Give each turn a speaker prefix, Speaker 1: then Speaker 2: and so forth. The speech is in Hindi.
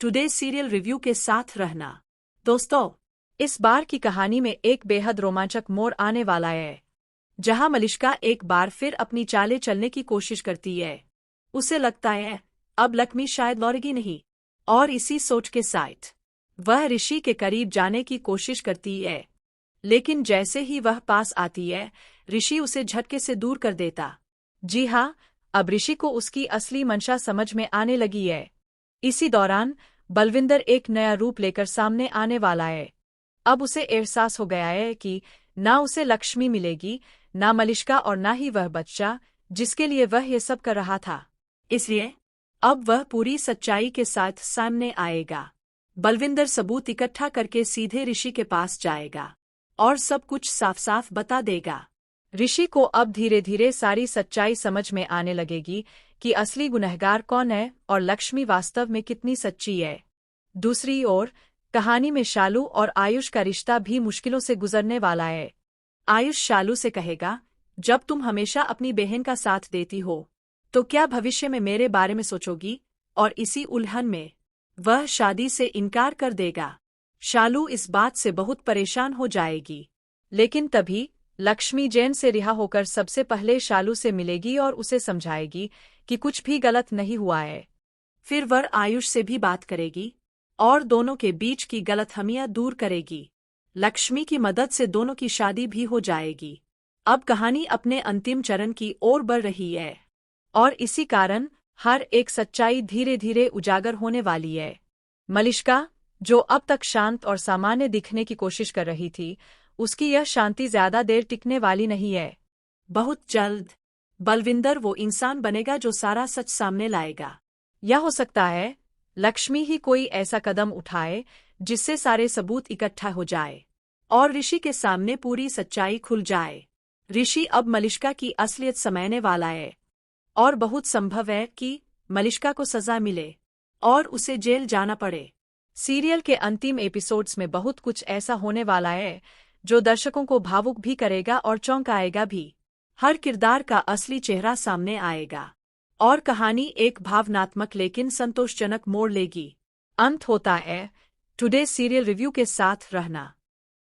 Speaker 1: टुडे सीरियल रिव्यू के साथ रहना। दोस्तों, इस बार की कहानी में एक बेहद रोमांचक मोड़ आने वाला है, जहां मलिष्का एक बार फिर अपनी चालें चलने की कोशिश करती है। उसे लगता है अब लक्ष्मी शायद लौटेगी नहीं, और इसी सोच के साथ वह ऋषि के करीब जाने की कोशिश करती है। लेकिन जैसे ही वह पास आती है, ऋषि उसे झटके से दूर कर देता। जी हाँ, अब ऋषि को उसकी असली मंशा समझ में आने लगी है। इसी दौरान बलविंदर एक नया रूप लेकर सामने आने वाला है। अब उसे एहसास हो गया है कि ना उसे लक्ष्मी मिलेगी, ना मलिष्का, और ना ही वह बच्चा जिसके लिए वह ये सब कर रहा था। इसलिए अब वह पूरी सच्चाई के साथ सामने आएगा। बलविंदर सबूत इकट्ठा करके सीधे ऋषि के पास जाएगा और सब कुछ साफ साफ बता देगा। ऋषि को अब धीरे धीरे सारी सच्चाई समझ में आने लगेगी कि असली गुनहगार कौन है और लक्ष्मी वास्तव में कितनी सच्ची है। दूसरी ओर कहानी में शालू और आयुष का रिश्ता भी मुश्किलों से गुजरने वाला है। आयुष शालू से कहेगा, जब तुम हमेशा अपनी बहन का साथ देती हो, तो क्या भविष्य में मेरे बारे में सोचोगी? और इसी उलझन में वह शादी से इनकार कर देगा। शालू इस बात से बहुत परेशान हो जाएगी, लेकिन तभी लक्ष्मी जैन से रिहा होकर सबसे पहले शालू से मिलेगी और उसे समझाएगी कि कुछ भी गलत नहीं हुआ है। फिर वह आयुष से भी बात करेगी और दोनों के बीच की गलतफहमियां दूर करेगी। लक्ष्मी की मदद से दोनों की शादी भी हो जाएगी। अब कहानी अपने अंतिम चरण की ओर बढ़ रही है, और इसी कारण हर एक सच्चाई धीरे धीरे उजागर होने वाली है। मलिष्का, जो अब तक शांत और सामान्य दिखने की कोशिश कर रही थी, उसकी यह शांति ज्यादा देर टिकने वाली नहीं है। बहुत जल्द बलविंदर वो इंसान बनेगा जो सारा सच सामने लाएगा। यह हो सकता है लक्ष्मी ही कोई ऐसा कदम उठाए जिससे सारे सबूत इकट्ठा हो जाए और ऋषि के सामने पूरी सच्चाई खुल जाए। ऋषि अब मलिष्का की असलियत समझने वाला है, और बहुत संभव है कि मलिष्का को सजा मिले और उसे जेल जाना पड़े। सीरियल के अंतिम एपिसोड्स में बहुत कुछ ऐसा होने वाला है जो दर्शकों को भावुक भी करेगा और चौंकाएगा भी। हर किरदार का असली चेहरा सामने आएगा और कहानी एक भावनात्मक लेकिन संतोषजनक मोड़ लेगी। अंत होता है। टुडे सीरियल रिव्यू के साथ रहना।